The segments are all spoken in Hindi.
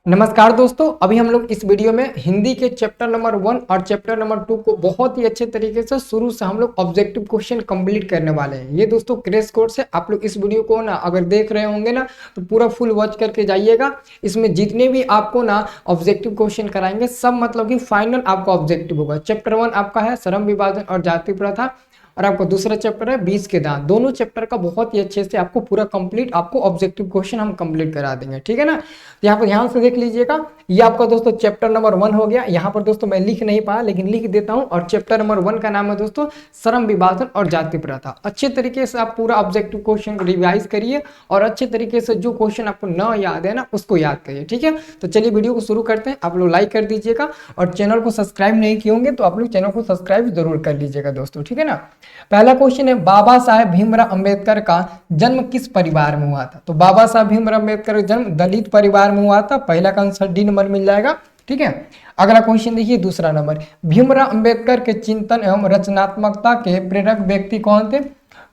नमस्कार दोस्तों, अभी हम लोग इस वीडियो में हिंदी के चैप्टर नंबर 1 और चैप्टर नंबर 2 को बहुत ही अच्छे तरीके से शुरू से हम लोग ऑब्जेक्टिव क्वेश्चन कंप्लीट करने वाले हैं। ये दोस्तों क्रैश कोर्स है। आप लोग इस वीडियो को ना अगर देख रहे होंगे ना तो पूरा फुल वॉच करके जाइएगा। इसमें जितने भी आपको ना ऑब्जेक्टिव क्वेश्चन कराएंगे सब मतलब कि फाइनल आपका ऑब्जेक्टिव होगा। चैप्टर 1 आपका है श्रम विभाजन और जाति प्रथा, और आपका दूसरा चैप्टर है 20 के दांत। दोनों चैप्टर का बहुत ही अच्छे से आपको पूरा कंप्लीट आपको ऑब्जेक्टिव क्वेश्चन हम कंप्लीट करा देंगे, ठीक है ना। तो यहाँ पर ध्यान से देख लीजिएगा। ये आपका दोस्तों चैप्टर नंबर 1 हो गया। यहाँ पर दोस्तों मैं लिख नहीं पाया लेकिन लिख देता हूँ। और चैप्टर नंबर 1 का नाम है दोस्तों श्रम विभाजन और जाति प्रथा। अच्छे तरीके से आप पूरा ऑब्जेक्टिव क्वेश्चन को रिवाइज करिए और अच्छे तरीके से जो क्वेश्चन आपको न याद है ना उसको याद करिए, ठीक है। तो चलिए वीडियो को शुरू करते हैं। आप लोग लाइक कर दीजिएगा और चैनल को सब्सक्राइब नहीं किए होंगे तो आप लोग चैनल को सब्सक्राइब जरूर कर लीजिएगा दोस्तों, ठीक है ना। पहला क्वेश्चन है, बाबा साहेब भीमराव अंबेडकर का जन्म किस परिवार में हुआ था। तो बाबा साहेब भीमराव अंबेडकर का जन्म दलित परिवार में हुआ था। पहला का आंसर डी नंबर मिल जाएगा, ठीक है। अगला क्वेश्चन देखिए दूसरा नंबर, भीमराव अंबेडकर के चिंतन एवं रचनात्मकता के प्रेरक व्यक्ति कौन थे।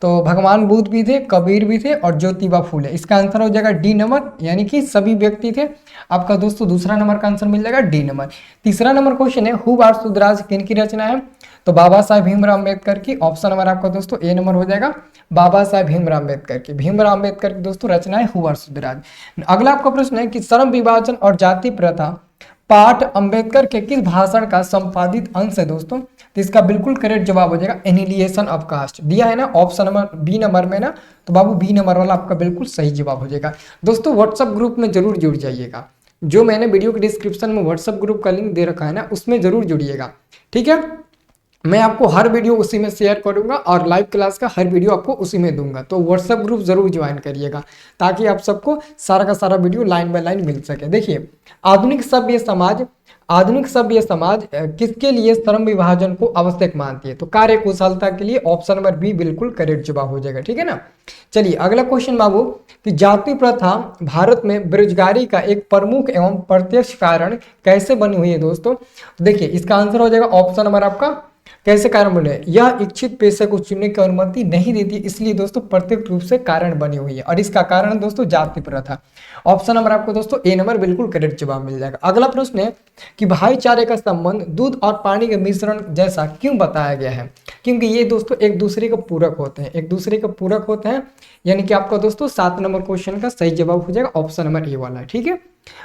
तो भगवान बुद्ध भी थे, कबीर भी थे और ज्योतिबा फूले। इसका आंसर हो जाएगा डी नंबर, यानी कि सभी व्यक्ति थे। आपका दोस्तों दूसरा नंबर का आंसर मिल जाएगा डी नंबर। तीसरा नंबर क्वेश्चन है, हु आर सुधराज किन की रचना है। तो बाबा साहेब भीमराव अंबेडकर की। ऑप्शन नंबर आपका दोस्तों ए नंबर हो जाएगा, बाबा साहेब भीमराव अंबेडकर की। भीमराव अंबेडकर की दोस्तों रचना है हु आर सुधराज। अगला आपका प्रश्न है कि श्रम विभाजन और जाति प्रथा पाठ अंबेडकर के किस भाषण का संपादित अंश है दोस्तों। तो इसका बिल्कुल करेक्ट जवाब हो जाएगा एनिलिएशन ऑफ कास्ट। दिया है ना ऑप्शन नंबर बी नंबर में ना, तो बाबू बी नंबर वाला आपका बिल्कुल सही जवाब हो जाएगा। दोस्तों व्हाट्सएप ग्रुप में जरूर जुड़ जाइएगा। जो मैंने वीडियो के डिस्क्रिप्शन में व्हाट्सएप ग्रुप का लिंक दे रखा है ना उसमें जरूर जुड़िएगा, ठीक है। मैं आपको हर वीडियो उसी में शेयर करूंगा और लाइव क्लास का हर वीडियो आपको उसी में दूंगा। तो व्हाट्सएप ग्रुप जरूर ज्वाइन करिएगा ताकि आप सबको सारा का सारा वीडियो लाइन बाय लाइन मिल सके। देखिए आधुनिक सभ्य समाज किसके लिए श्रम विभाजन को आवश्यक मानती है। तो कार्य कुशलता के लिए। ऑप्शन नंबर बी बिल्कुल करेक्ट जवाब हो जाएगा, ठीक है ना। चलिए अगला क्वेश्चन बाबू कि जाति प्रथा भारत में बेरोजगारी का एक प्रमुख एवं प्रत्यक्ष कारण कैसे बनी हुई है दोस्तों। देखिए इसका आंसर हो जाएगा ऑप्शन नंबर आपका कैसे कारण बने। यह इच्छित पेशे को चुनने की अनुमति नहीं देती, इसलिए दोस्तों प्रत्यक्ष रूप से कारण बनी हुई है और इसका कारण दोस्तों जाति प्रथा। ऑप्शन नंबर आपको दोस्तों ए नंबर बिल्कुल करेक्ट जवाब मिल जाएगा। अगला प्रश्न है कि भाईचारे का संबंध दूध और पानी के मिश्रण जैसा क्यों बताया गया है। क्योंकि ये दोस्तों एक दूसरे के पूरक होते हैं, यानी कि आपका दोस्तों 7 नंबर क्वेश्चन का सही जवाब हो जाएगा ऑप्शन नंबर ए वाला, ठीक है।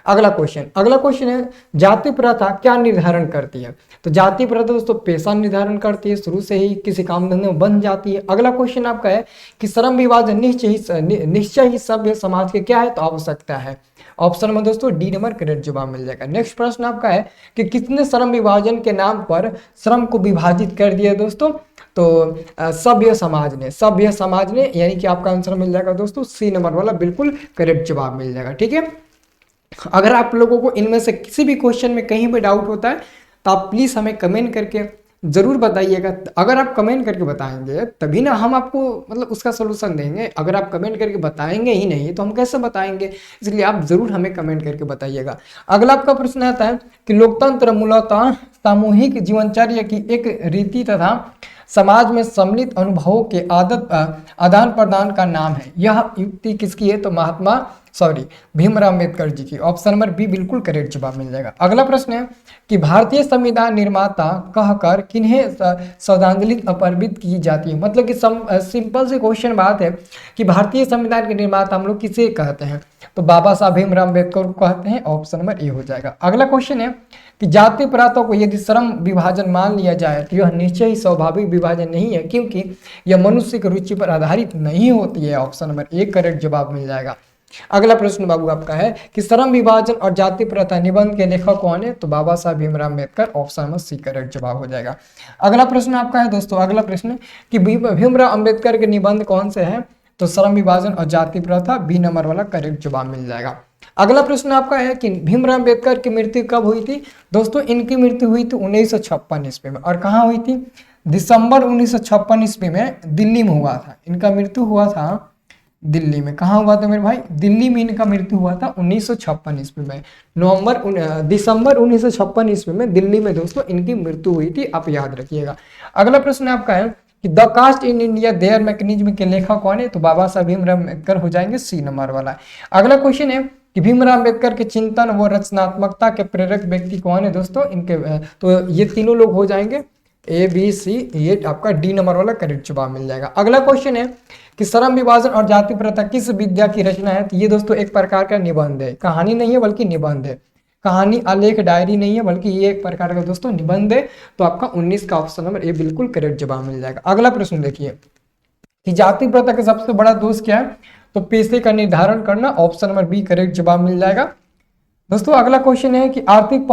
अगला क्वेश्चन है, जाति प्रथा क्या निर्धारण करती है। तो जाति प्रथा दोस्तों पेशा निर्धारण करती है, शुरू से ही किसी काम धंधे में बन जाती है। अगला क्वेश्चन आपका है कि श्रम विभाजन निश्चय ही सभ्य समाज के क्या है। तो आवश्यकता है। ऑप्शन में दोस्तों डी नंबर करेक्ट जवाब मिल जाएगा। नेक्स्ट प्रश्न आपका है कि किसने श्रम विभाजन के नाम पर श्रम को विभाजित कर दिया दोस्तों। तो सभ्य समाज ने, यानी कि आपका आंसर मिल जाएगा दोस्तों सी नंबर वाला बिल्कुल करेक्ट जवाब मिल जाएगा, ठीक है। अगर आप लोगों को इनमें से किसी भी क्वेश्चन में कहीं भी डाउट होता है तो आप प्लीज़ हमें कमेंट करके ज़रूर बताइएगा। अगर आप कमेंट करके बताएंगे तभी ना हम आपको मतलब उसका सोल्यूशन देंगे। अगर आप कमेंट करके बताएंगे ही नहीं तो हम कैसे बताएंगे, इसलिए आप ज़रूर हमें कमेंट करके बताइएगा। अगला आपका प्रश्न आता है कि लोकतंत्र मूलतः सामूहिक जीवनचर्या की एक रीति तथा समाज में सम्मिलित अनुभवों के आदान प्रदान का नाम है। यह युक्ति किसकी है। तो भीमराव अंबेडकर जी की। ऑप्शन नंबर बी बिल्कुल करेक्ट जवाब मिल जाएगा। अगला प्रश्न है कि भारतीय संविधान निर्माता कहकर किन्हें श्रद्धांजलि अर्पित की जाती है। मतलब कि सिंपल सी क्वेश्चन बात है कि भारतीय संविधान के निर्माता हम लोग किसे कहते हैं। तो बाबा साहब भीमराव अंबेडकर को कहते हैं। ऑप्शन नंबर ए हो जाएगा। अगला क्वेश्चन है कि जाति प्रथा को यदि श्रम विभाजन मान लिया जाए तो यह निश्चय ही स्वाभाविक विभाजन नहीं है, क्योंकि यह मनुष्य की रुचि पर आधारित नहीं होती है। ऑप्शन नंबर ए करेक्ट जवाब मिल जाएगा। अगला प्रश्न बाबू आपका है कि श्रम विभाजन और जाति प्रथा निबंध के लेखक कौन है। तो Baba Saheb Bhimrao Ambedkar. Option number C correct जवाब हो जाएगा। अगला प्रश्न आपका है दोस्तों, अगला प्रश्न कि भीमराव अंबेडकर के निबंध कौन से हैं। तो श्रम विभाजन और जाति प्रथा, बी नंबर वाला करेक्ट जवाब मिल जाएगा। अगला प्रश्न आपका है कि भीमराव अंबेडकर की मृत्यु कब हुई थी। दोस्तों इनकी मृत्यु हुई थी 1956 ईस्वी में। और कहाँ हुई थी। दिसंबर 1956 ईस्वी में दिल्ली में हुआ था। इनका मृत्यु हुआ था दिल्ली में। कहाँ हुआ था मेरे भाई। दिल्ली में इनका मृत्यु हुआ था 1956 ईस्वी में। दिसंबर 1956 ईस्वी में दिल्ली में दोस्तों इनकी मृत्यु हुई थी, आप याद रखिएगा। अगला प्रश्न आपका है कि the caste in India their mechanism के लेखक कौन है। तो बाबा साहब भीमराव अंबेडकर हो जाएंगे, सी नंबर वाला। अगला क्वेश्चन है कि भीमराव अंबेडकर के चिंतन व रचनात्मकता के प्रेरक व्यक्ति कौन है दोस्तों, इनके तो ये तीनों लोग हो जाएंगे ए बी सी, ये आपका डी नंबर वाला करेक्ट जवाब मिल जाएगा। अगला क्वेश्चन है कि श्रम विभाजन और जाति प्रथा किस विद्या की रचना है, तो ये दोस्तों एक प्रकार का निबंध है, कहानी नहीं है बल्कि निबंध है, कहानी आलेख डायरी नहीं है बल्कि ये एक प्रकार का दोस्तों निबंध है। तो आपका 19 का ऑप्शन नंबर ए बिल्कुल करेक्ट जवाब मिल जाएगा। अगला प्रश्न देखिए कि जाति प्रथा का सबसे बड़ा दोष क्या है, तो पेशे का निर्धारण करना, ऑप्शन नंबर बी करेक्ट जवाब मिल जाएगा। दोस्तों अगला क्वेश्चन है कि आर्थिक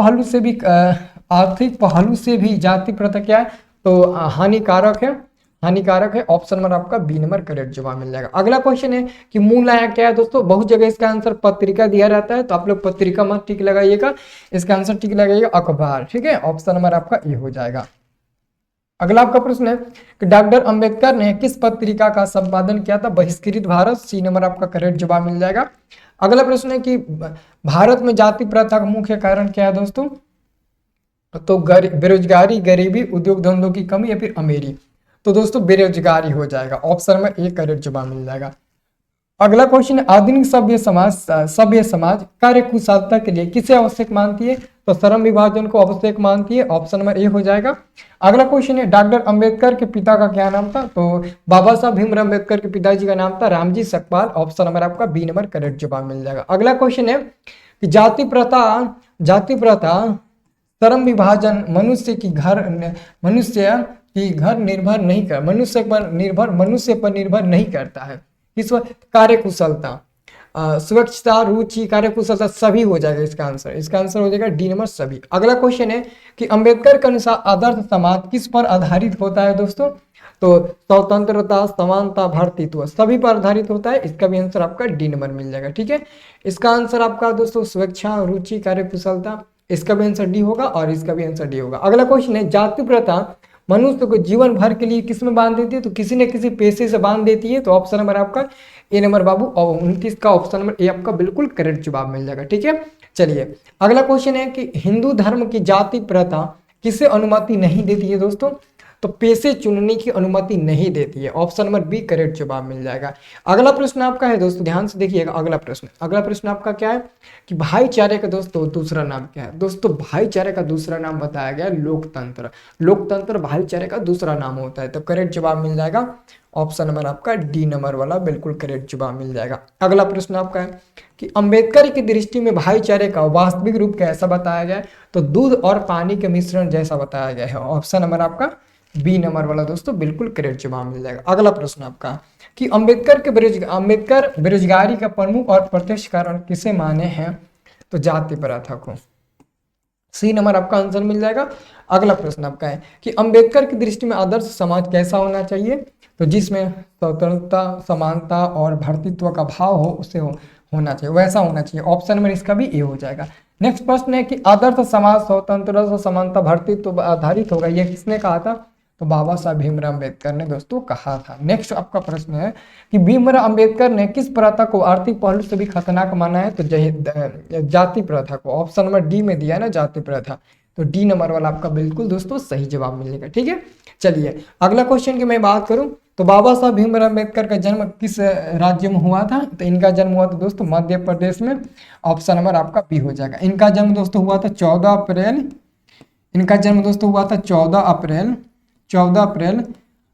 पहलू से भी जाति प्रथा क्या है, तो हानिकारक है, ऑप्शन नंबर आपका बी नंबर करेक्ट जवाब मिल जाएगा। अगला क्वेश्चन है कि मूल आया क्या है दोस्तों, बहुत जगह इसका आंसर पत्रिका दिया रहता है, तो आप लोग पत्रिका मत टिक लगाइएगा, इसका आंसर टिक लगाइएगा अखबार, ठीक है, ऑप्शन नंबर आपका ए हो जाएगा। अगला आपका प्रश्न है कि डॉक्टर अंबेडकर ने किस पत्रिका का संपादन किया था, बहिष्कृत भारत, सी नंबर आपका करेक्ट जवाब मिल जाएगा। अगला प्रश्न है कि भारत में जाति प्रथा का मुख्य कारण क्या है दोस्तों, तो बेरोजगारी, गरीबी, उद्योग धंधों की कमी या फिर अमीरी, तो दोस्तों बेरोजगारी हो जाएगा, ऑप्शन में ए करेक्ट जवाब मिल जाएगा। अगला क्वेश्चन है आधुनिक सभ्य समाज कार्यकुशलता के लिए किसे आवश्यक मानती है, तो श्रम विभाजन को आवश्यक मानती है, ऑप्शन नंबर ए हो जाएगा। अगला क्वेश्चन है डॉक्टर अंबेडकर के पिता का क्या नाम था, तो बाबा साहब भीमराव अंबेडकर के पिताजी का नाम था रामजी सकपाल, ऑप्शन नंबर आपका बी नंबर करेक्ट जवाब मिल जाएगा। अगला क्वेश्चन है कि जाति प्रथा श्रम विभाजन मनुष्य पर निर्भर नहीं करता है, इस कार्यकुशलता, स्वच्छता, रुचि, कार्यकुशलता सभी हो जाएगा इसका आंसर हो जाएगा डी नंबर सभी। अगला क्वेश्चन है कि अंबेडकर के अनुसार आदर्श समाज किस पर आधारित होता है दोस्तों, तो स्वतंत्रता, समानता, भारतीयत्व सभी पर आधारित होता है, इसका भी आंसर आपका डी नंबर मिल जाएगा, ठीक है। इसका आंसर आपका दोस्तों स्वेच्छा, रुचि, कार्यकुशलता, इसका भी आंसर डी होगा और इसका भी आंसर डी होगा। अगला क्वेश्चन है जाति प्रथा मनुष्य को जीवन भर के लिए किस में बांध देती है, तो किसी न किसी पेशे से बांध देती है, तो ऑप्शन नंबर आपका ए नंबर बाबू, और 29 का ऑप्शन नंबर ए आपका बिल्कुल करेक्ट जवाब मिल जाएगा, ठीक है। चलिए अगला क्वेश्चन है कि हिंदू धर्म की जाति प्रथा किसे अनुमति नहीं देती है दोस्तों, तो पेशे चुनने की अनुमति नहीं देती है, ऑप्शन नंबर बी करेक्ट जवाब मिल जाएगा। अगला प्रश्न आपका है दोस्तों, ध्यान से देखिएगा, अगला प्रश्न आपका क्या है कि भाईचारे का दोस्तों दूसरा नाम क्या है, दोस्तों भाईचारे का दूसरा नाम बताया गया लोकतंत्र भाईचारे का दूसरा नाम होता है, तो करेक्ट जवाब मिल जाएगा, ऑप्शन नंबर आपका डी नंबर वाला बिल्कुल करेक्ट जवाब मिल जाएगा। अगला प्रश्न आपका है कि अंबेडकर की दृष्टि में भाईचारे का वास्तविक रूप कैसा बताया गया है, तो दूध और पानी के मिश्रण जैसा बताया गया है, ऑप्शन नंबर आपका बी नंबर वाला दोस्तों बिल्कुल करेक्ट जवाब मिल जाएगा। अगला प्रश्न आपका कि अंबेडकर बेरोजगारी का प्रमुख और प्रत्यक्ष कारण किसे माने हैं, तो जाति प्रथा को, सी नंबर आपका आंसर मिल जाएगा। अगला प्रश्न आपका है कि अंबेडकर की दृष्टि में आदर्श समाज कैसा होना चाहिए, तो जिसमें स्वतंत्रता, समानता और भारतीयत्व का भाव हो, उसे होना चाहिए, वैसा होना चाहिए, ऑप्शन नंबर इसका भी ए हो जाएगा। नेक्स्ट प्रश्न है कि आदर्श समाज स्वतंत्रता, समानता, भारतीयत्व आधारित होगा, यह किसने कहा था, तो बाबा साहब भीमराव अंबेडकर ने दोस्तों कहा था। नेक्स्ट आपका प्रश्न है कि भीमराव अंबेडकर ने किस प्रथा को आर्थिक पहलू से भी खतरनाक माना है, तो जाति प्रथा को, ऑप्शन नंबर डी में दिया है ना जाति प्रथा, तो डी नंबर वाला आपका बिल्कुल दोस्तों सही जवाब मिलेगा, ठीक है। चलिए अगला क्वेश्चन की मैं बात करूं तो बाबा साहब भीमराव अंबेडकर का जन्म किस राज्य में हुआ था, तो इनका जन्म हुआ था दोस्तों मध्य प्रदेश में, ऑप्शन नंबर आपका बी हो जाएगा। इनका जन्म दोस्तों हुआ था 14 अप्रैल, इनका जन्म दोस्तों हुआ था 14 अप्रैल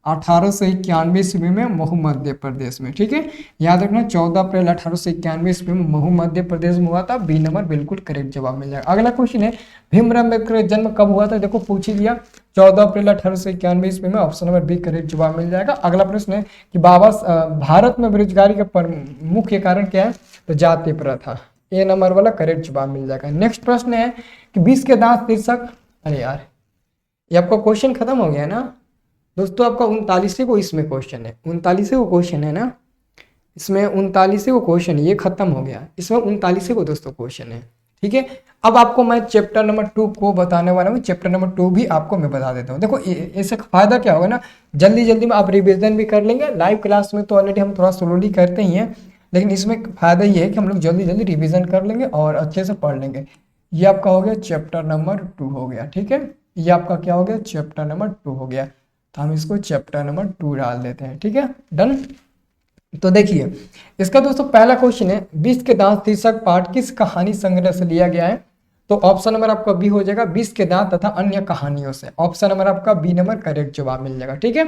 1891 ईस्वी में महू मध्य प्रदेश में, ठीक है, याद रखना 14 अप्रैल 1891 ईस्वी में महू मध्य प्रदेश में हुआ था, बी नंबर बिल्कुल करेक्ट जवाब मिल जाएगा। अगला क्वेश्चन है भीमराव अंबेडकर का जन्म कब हुआ था, देखो पूछ ही लिया 14 अप्रैल 1891 ईस्वी में, ऑप्शन नंबर बी करेक्ट जवाब मिल जाएगा। अगला प्रश्न है कि भारत में बेरोजगारी का मुख्य कारण क्या है, तो जाति प्रथा, ए नंबर वाला करेक्ट जवाब मिल जाएगा। नेक्स्ट प्रश्न है कि 20 के दांत शीर्षक, अरे यार ये आपका क्वेश्चन खत्म हो गया ना दोस्तों, आपका 39 को इसमें क्वेश्चन है, 39 को क्वेश्चन है ना, इसमें 39 को क्वेश्चन, ये खत्म हो गया, इसमें 39 को दोस्तों क्वेश्चन है, ठीक है। अब आपको मैं चैप्टर नंबर 2 को बताने वाला हूँ, चैप्टर नंबर 2 भी आपको मैं बता देता हूँ। देखो इससे फायदा क्या होगा ना, जल्दी में आप रिविजन भी कर लेंगे, लाइव क्लास में तो ऑलरेडी हम थोड़ा स्लोली करते ही हैं, लेकिन इसमें फायदा ये है कि हम लोग जल्दी रिविजन कर लेंगे और अच्छे से पढ़ लेंगे। ये आपका हो गया चैप्टर नंबर 2 हो गया, ठीक है, ये आपका क्या हो गया चैप्टर नंबर 2 हो गया, तो हम इसको चैप्टर नंबर 2 डाल देते हैं, ठीक है, डन। तो देखिए इसका दोस्तों पहला क्वेश्चन है 20 के दांत शीर्षक पाठ किस कहानी संग्रह से लिया गया है। तो ऑप्शन नंबर आपका बी हो जाएगा 20 के दांत तथा अन्य कहानियों से। ऑप्शन नंबर आपका बी नंबर करेक्ट जवाब मिल जाएगा। ठीक है,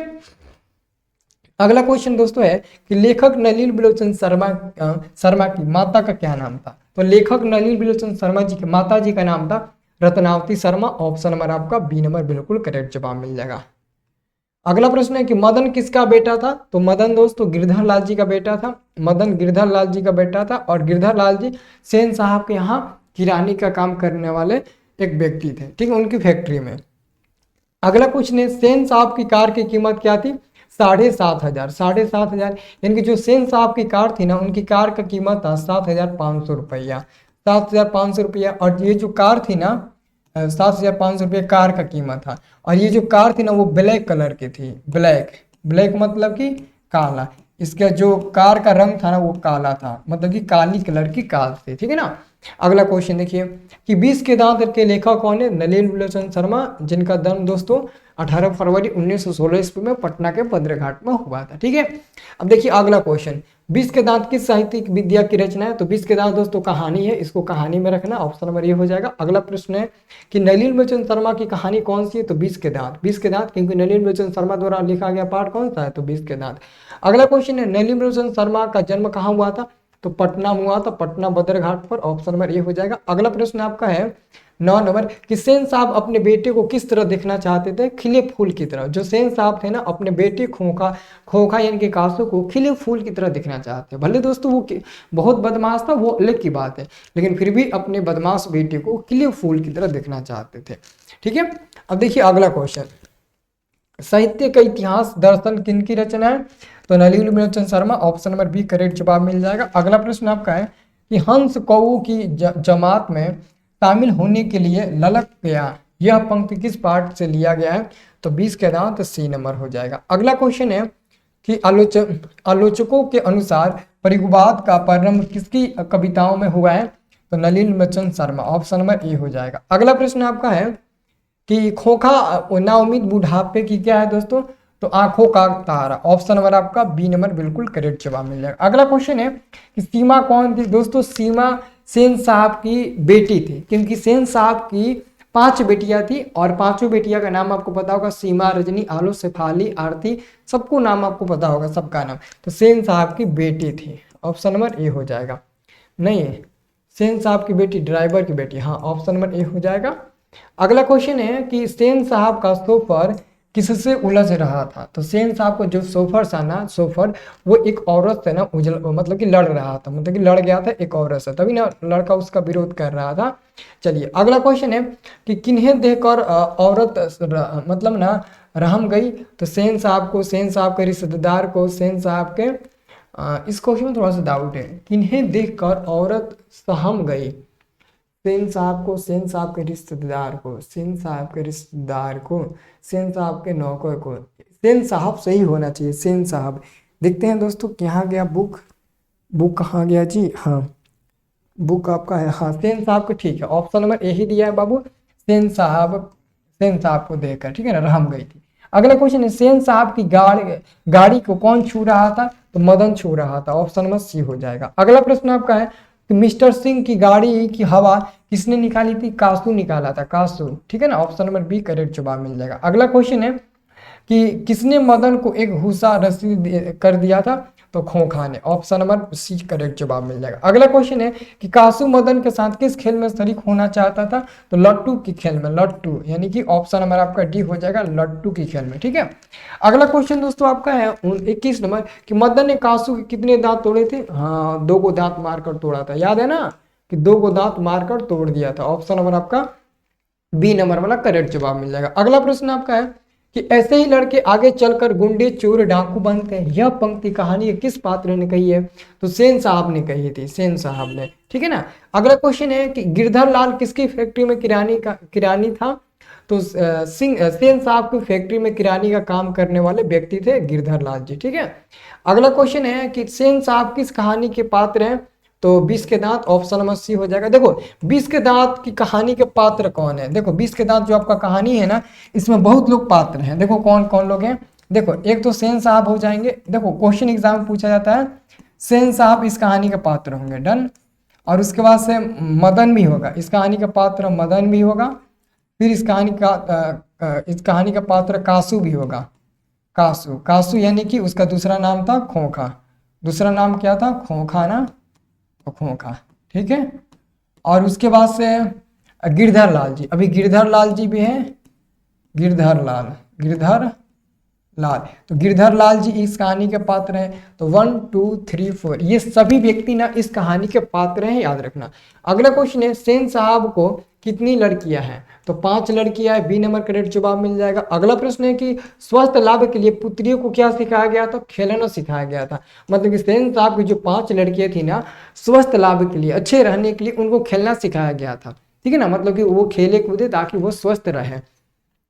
अगला क्वेश्चन दोस्तों है कि लेखक नलिनी बिलोचन शर्मा की माता का क्या नाम था। तो लेखक नलिनी बिलोचन शर्मा जी के माता जी का नाम था रत्नावती शर्मा। ऑप्शन नंबर आपका बी नंबर बिल्कुल करेक्ट जवाब मिल जाएगा। अगला प्रश्न है कि मदन किसका बेटा था। तो मदन दोस्तों गिरधर लाल जी का बेटा था। मदन गिरधर लाल जी का बेटा था और गिरधर लाल जी सेन साहब के यहाँ किरानी का काम करने वाले एक व्यक्ति थे। ठीक है, उनकी फैक्ट्री में। अगला क्वेश्चन है सेन साहब की कार की कीमत क्या थी। 7,500। 7,500 यानी कि जो सेन साहब की कार थी ना, उनकी कार का कीमत था 7,500 रुपया। 7,500 रुपया। और ये जो कार थी ना 7,500 रुपये कार का कीमत था। और ये जो कार थी ना वो ब्लैक कलर की थी। ब्लैक, ब्लैक मतलब कि काला। इसका जो कार का रंग था ना वो काला था, मतलब कि काली कलर की कार थी। ठीक है ना। अगला क्वेश्चन देखिए कि 20 के दांत के लेखक कौन है। नलिनी बिलोचन शर्मा, जिनका जन्म दोस्तों 18 फरवरी 1916 ईस्वी में पटना के बद्रघाट में हुआ था। ठीक है, अब देखिए अगला क्वेश्चन 20 के दांत किस साहित्यिक विद्या की रचना है। तो 20 के दांत दोस्तों कहानी है, इसको कहानी में रखना। ऑप्शन नंबर ये हो जाएगा। अगला प्रश्न है कि नलिनी बिलोचन शर्मा की कहानी कौन सी है। तो 20 के दांत। 20 के दांत क्योंकि नलिनी बिलोचन शर्मा द्वारा लिखा गया पाठ कौन सा है। तो 20 के दांत। अगला क्वेश्चन है नलिनी बिलोचन शर्मा का जन्म कहाँ हुआ था। तो पटना में हुआ था, पटना बद्रघाट पर। ऑप्शन नंबर ये हो जाएगा। अगला प्रश्न आपका है 9 नंबर कि सेन साहब अपने बेटे को किस तरह देखना चाहते थे। खिले फूल की तरह। जो सेन साहब थे ना अपने बेटे खोखा यानी कि कासू को खिले फूल की तरह देखना चाहते हैं। भले दोस्तों वो बहुत बदमाश था, वो अलग की बात है, लेकिन फिर भी अपने बदमाश बेटे को खिले फूल की तरह देखना चाहते थे। ठीक है, अब देखिए अगला क्वेश्चन साहित्य का इतिहास दर्शन किन की रचना है। तो Nalini Bilochan Sharma. Option number B correct जवाब मिल जाएगा। अगला प्रश्न आपका है कि हंस कौ की जमात में शामिल होने के लिए ललक गया, यह पंक्ति किस पाठ से लिया गया है। तो 20 के दांत सी नंबर हो जाएगा। अगला क्वेश्चन है कि आलोचकों के अनुसार परिवाद का प्रारंभ किसकी कविताओं में हुआ है। तो Nalini Bilochan Sharma. Option number A हो जाएगा। अगला प्रश्न आपका है कि खोखा नाउमीद बुढ़ापे की क्या है दोस्तों। तो आंखों का तारा। ऑप्शन नंबर आपका बी नंबर बिल्कुल करेक्ट जवाब मिल जाएगा। अगला क्वेश्चन है कि सीमा कौन थी दोस्तों। सीमा सेन साहब की बेटी थी, क्योंकि सेन साहब की 5 बेटियां थी और 5 बेटियां का नाम आपको पता होगा। सीमा, रजनी, आलो, शेफाली, आरती, सबको नाम आपको पता होगा, सबका नाम। तो सेन साहब की बेटी थी। ऑप्शन नंबर ए हो जाएगा। नहीं, सेन साहब की बेटी ड्राइवर की बेटी। हाँ, ऑप्शन नंबर ए हो जाएगा। अगला क्वेश्चन है कि सेन साहब का सोफर किससे उलझ रहा था। तो सेन साहब को जो सोफर था ना, सोफर वो एक औरत से ना मतलब कि लड़ रहा था, मतलब कि लड़ गया था एक औरत से, तभी ना लड़का उसका विरोध कर रहा था। चलिए अगला क्वेश्चन है कि किन्हें देखकर औरत मतलब ना रहम गई। तो सेन साहब को, सेन साहब के रिश्तेदार को, सेन साहब के इस क्वेश्चन में थोड़ा सा डाउट है। किन्हें देखकर औरत सहम गई। सेन साहब को, सेन साहब के रिश्तेदार को, सेन साहब के रिश्तेदार को, सेन साहब के नौकर को। सेन साहब सही होना चाहिए, सेन साहब। देखते हैं दोस्तों कहाँ गया बुक, बुक कहाँ गया जी। हाँ, बुक आपका है। हाँ, सेन साहब को, ठीक है। ऑप्शन नंबर यही दिया है बाबू, सेन साहब को देखकर, ठीक है ना, रहम गई थी। अगला क्वेश्चन है सेन साहब की गाड़ी को कौन छू रहा था। तो मदन छू रहा था। ऑप्शन नंबर सी हो जाएगा। अगला प्रश्न आपका है कि मिस्टर सिंह की गाड़ी की हवा किसने निकाली थी। कासू निकाला था, कासू। ठीक है ना, ऑप्शन नंबर बी करेक्ट जवाब मिल जाएगा। अगला क्वेश्चन है कि किसने मदन को एक हुस्सा रसीद कर दिया था। तो खोखा ने। ऑप्शन नंबर सी करेक्ट जवाब मिल जाएगा। अगला क्वेश्चन है कि कासू मदन के साथ किस खेल में शरीक होना चाहता था। तो लट्टू की खेल में, लट्टू यानी कि ऑप्शन नंबर आपका डी हो जाएगा, लट्टू की खेल में। ठीक है, अगला क्वेश्चन दोस्तों आपका है 21 नंबर कि मदन ने कासू के कितने दांत तोड़े थे। हाँ, 2 को दांत मारकर तोड़ा था, याद है ना कि 2 को दांत मारकर तोड़ दिया था। ऑप्शन नंबर आपका बी नंबर वाला करेक्ट जवाब मिल जाएगा। अगला प्रश्न आपका है कि ऐसे ही लड़के आगे चलकर गुंडे, चोर, डाकू बनते हैं, यह पंक्ति कहानी किस पात्र ने कही है। तो सेन साहब ने कही थी, सेन साहब ने। ठीक है ना। अगला क्वेश्चन है कि गिरधर लाल किसकी फैक्ट्री में किरानी था। तो सेन साहब की फैक्ट्री में किरानी का काम करने वाले व्यक्ति थे गिरधर लाल जी। ठीक है, अगला क्वेश्चन है कि सेन साहब किस कहानी के पात्र हैं। तो 20 के दांत। ऑप्शन नंबर सी हो जाएगा। देखो 20 के दांत की कहानी के पात्र कौन है। देखो 20 के दांत जो आपका कहानी है ना, इसमें बहुत लोग पात्र हैं। देखो कौन कौन लोग हैं। देखो एक तो सेन साहब हो जाएंगे, देखो क्वेश्चन एग्जाम में पूछा जाता है सेन साहब इस कहानी के पात्र होंगे, डन। और उसके बाद से मदन भी होगा, इस कहानी का पात्र मदन भी होगा। फिर इस कहानी का पात्र कासू भी होगा, कासू, कासू यानी कि उसका दूसरा नाम था खोखा, दूसरा नाम क्या था, खोखा ना, तो खोखा, ठीक है। और उसके बाद से गिरधर लाल जी, अभी गिरधर लाल जी भी हैं, गिरधर लाल, गिरधर लाल, तो गिरधर लाल जी इस कहानी के पात्र हैं। तो 1 2 3 4 ये सभी व्यक्ति ना इस कहानी के पात्र हैं, याद रखना। अगला क्वेश्चन है सेन साहब को कितनी लड़कियां हैं, तो 5 लड़कियां हैं, बी नंबर करेक्ट जवाब मिल जाएगा। अगला प्रश्न है कि स्वस्थ लाभ के लिए पुत्रियों को क्या सिखाया गया था, खेलना सिखाया गया था। मतलब कि सेन साहब की जो 5 लड़कियां थी ना, स्वस्थ लाभ के लिए, अच्छे रहने के लिए उनको खेलना सिखाया गया था, ठीक है ना, मतलब कि वो खेले कूदे ताकि वो स्वस्थ रहे।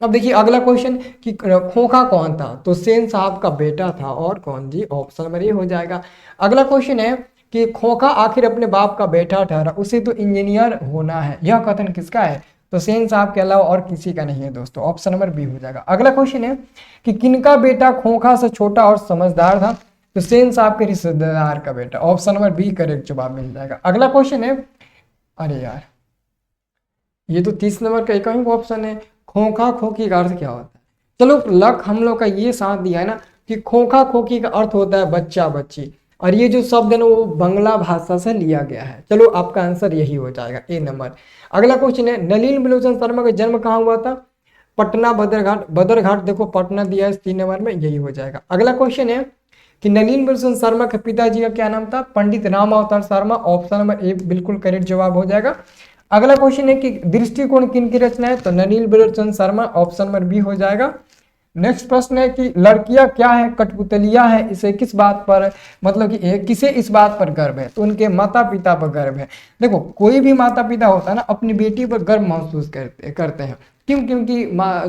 अब देखिए अगला क्वेश्चन कि खोखा कौन था, तो सेन साहब का बेटा था, और कौन जी, ऑप्शन नंबर ए हो जाएगा। अगला क्वेश्चन है कि खोखा आखिर अपने बाप का बेटा ठहरा, उसे तो इंजीनियर होना है, यह कथन किसका है, तो सेन साहब के अलावा और किसी का नहीं है दोस्तों, ऑप्शन नंबर बी हो जाएगा। अगला क्वेश्चन है कि किनका बेटा खोखा से छोटा और समझदार था, तो सेन साहब के रिश्तेदार का बेटा, ऑप्शन नंबर बी करेक्ट जवाब मिल जाएगा। अगला क्वेश्चन है, अरे यार ये तो 30 नंबर का एक ही ऑप्शन है, खोखा खोखी का अर्थ क्या होता है। चलो लक हम लोग का ये साथ दिया है ना कि खोखा खोखी का अर्थ होता है बच्चा बच्ची, और ये जो शब्द है ना वो बंगला भाषा से लिया गया है। चलो आपका आंसर यही हो जाएगा, ए नंबर। अगला क्वेश्चन है नलिनी बिलोचन शर्मा का जन्म कहाँ हुआ था, पटना बदरघाट, बदरघाट देखो पटना दिया है 3 नंबर में, यही हो जाएगा। अगला क्वेश्चन है कि नलिनी बिलोचन शर्मा के पिताजी का क्या नाम था, पंडित राम अवतार शर्मा, ऑप्शन नंबर ए बिल्कुल करेक्ट जवाब हो जाएगा। अगला क्वेश्चन है कि दृष्टिकोण किनकी रचना है, तो Nalini Bilochan Sharma, option number B हो जाएगा। नेक्स्ट प्रश्न है कि लड़कियां क्या है, कठपुतलिया है, इसे किस बात पर, मतलब कि किसे इस बात पर गर्व है, तो उनके माता पिता पर गर्व है। देखो कोई भी माता पिता होता है ना अपनी बेटी पर गर्व महसूस करते हैं, क्यों, क्योंकि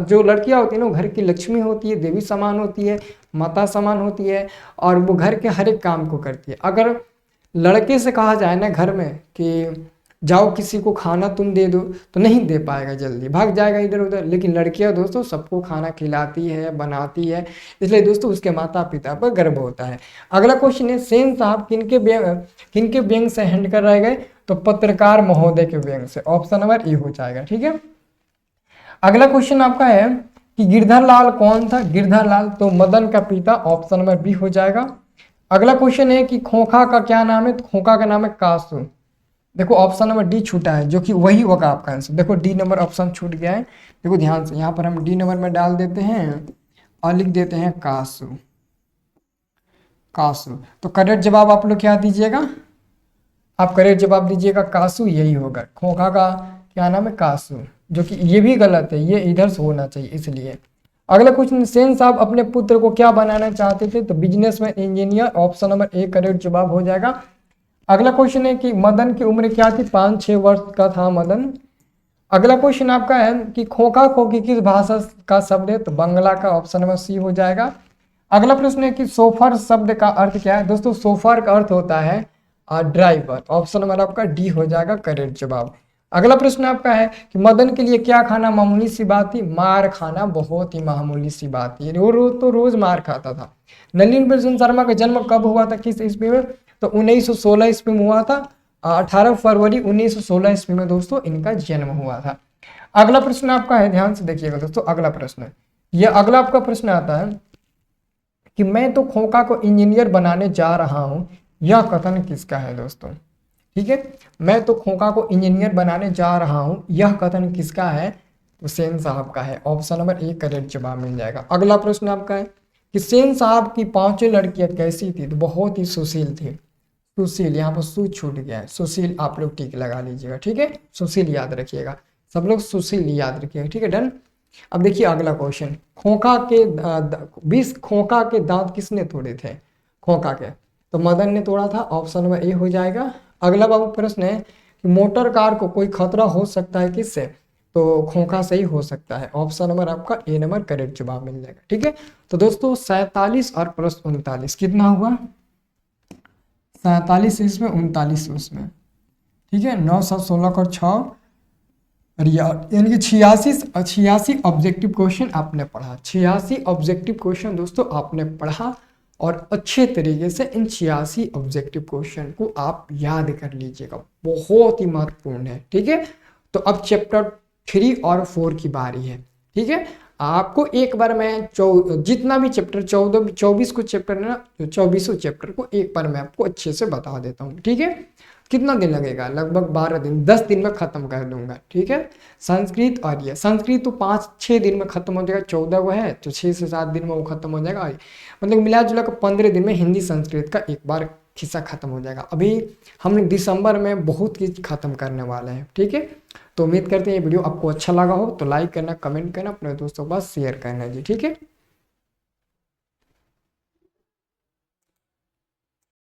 जो लड़कियां होती है ना वो घर की लक्ष्मी होती है, देवी समान होती है, माता समान होती है, और वो घर के हर एक काम को करती है। अगर लड़के से कहा जाए ना घर में कि जाओ किसी को खाना तुम दे दो, तो नहीं दे पाएगा, जल्दी भाग जाएगा इधर उधर। लेकिन लड़कियां दोस्तों सबको खाना खिलाती है, बनाती है, इसलिए दोस्तों उसके माता पिता पर गर्व होता है। अगला क्वेश्चन है सेन साहब किनके व्यंग से हैंड कर रहे गए, तो पत्रकार महोदय के व्यंग से, ऑप्शन नंबर ए हो जाएगा, ठीक है। अगला क्वेश्चन आपका है कि गिरधर लाल कौन था, गिरधर लाल तो मदन का पिता, ऑप्शन नंबर बी हो जाएगा। अगला क्वेश्चन है कि खोखा का क्या नाम है, तो खोखा का नाम है कासू, देखो ऑप्शन नंबर डी छूटा है, जो कि वही होगा आपका आंसर। देखो डी नंबर ऑप्शन छूट गया है, देखो ध्यान से, यहाँ पर हम डी नंबर में डाल देते हैं और लिख देते हैं कासू, कासू। तो करेक्ट जवाब आप लोग क्या दीजिएगा, आप करेक्ट जवाब दीजिएगा कासू, यही होगा। खोखा का क्या नाम है, कासू, जो कि ये भी गलत है, ये इधर से होना चाहिए इसलिए। अगला क्वेश्चन, सेन साहब अपने पुत्र को क्या बनाना चाहते थे, तो businessman, engineer, option number A correct जवाब हो जाएगा। अगला क्वेश्चन है कि मदन की उम्र क्या थी, 5-6 वर्ष का था मदन। अगला क्वेश्चन आपका है कि खोखा खोखी किस भाषा का शब्द है, तो बंगला का, ऑप्शन नंबर सी हो जाएगा। अगला प्रश्न है कि सोफर शब्द का अर्थ क्या है, दोस्तों सोफर का अर्थ होता है ड्राइवर, ऑप्शन नंबर आपका डी हो जाएगा करेक्ट जवाब। अगला प्रश्न आपका है कि मदन के लिए क्या खाना मामूली सी बात थी, मार खाना बहुत ही मामूली सी बात थी, रोज मार खाता था। नलिनी बिलोचन शर्मा का जन्म कब हुआ था, किस ईस्वी में, तो 1916 ईस्वी में हुआ था, 18 फरवरी 1916 ईस्वी में दोस्तों इनका जन्म हुआ था। अगला प्रश्न आपका है, ध्यान से देखिएगा दोस्तों, अगला प्रश्न है, यह अगला आपका प्रश्न आता है कि मैं तो खोखा को इंजीनियर बनाने जा रहा हूं, यह कथन किसका है दोस्तों, ठीक है। मैं तो खोखा को इंजीनियर बनाने जा रहा हूं, यह कथन किसका है, तो सेन साहब का है, ऑप्शन नंबर ए करेक्ट जवाब मिल जाएगा। अगला प्रश्न आपका है कि सेन साहब की 5 लड़कियां कैसी थी, तो बहुत ही सुशील थी, सुशील, यहाँ पर सु छूट गया है, सुशील आप लोग टिक लगा लीजिएगा, ठीक है, सुशील याद रखिएगा, सब लोग सुशील याद रखिएगा, ठीक है, डन। अब देखिए अगला क्वेश्चन, खोखा के 20 खोखा के दांत किसने तोड़े थे, खोखा के, तो मदन ने तोड़ा था, ऑप्शन नंबर ए हो जाएगा। अगला बाबू प्रश्न है कि मोटर कार को कोई खतरा हो सकता है किससे, तो खोखा से ही हो सकता है, ऑप्शन नंबर आपका ए नंबर करेक्ट जवाब मिल जाएगा, ठीक है। तो दोस्तों 47 और प्लस 39 कितना हुआ, 47 इसमें 39 उसमें, ठीक है, 9 7 16 और 6 अरे यार, यानी कि 86 ऑब्जेक्टिव क्वेश्चन आपने पढ़ा, 86 ऑब्जेक्टिव क्वेश्चन दोस्तों आपने पढ़ा, और अच्छे तरीके से इन 86 ऑब्जेक्टिव क्वेश्चन को आप याद कर लीजिएगा, बहुत ही महत्वपूर्ण है। ठीक है, तो अब चैप्टर 3 और 4 की बारी है। ठीक है, आपको एक बार मैं जितना भी चैप्टर 24 को चैप्टर है ना, 24 चैप्टर को एक बार मैं आपको अच्छे से बता देता हूँ। ठीक है, कितना दिन लगेगा, लगभग 12 दिन, 10 दिन में खत्म कर दूंगा। ठीक है, संस्कृत, और ये संस्कृत तो 5-6 दिन में खत्म हो जाएगा, 14 वो है तो 6 से 7 दिन में वो खत्म हो जाएगा, मतलब मिला जुला कर 15 दिन में हिंदी संस्कृत का एक बार हिस्सा खत्म हो जाएगा। अभी हम दिसंबर में बहुत चीज खत्म करने वाले हैं। ठीक है, तो उम्मीद करते हैं ये वीडियो आपको अच्छा लगा हो, तो लाइक करना, कमेंट करना, अपने दोस्तों के पास शेयर करना जी। ठीक है।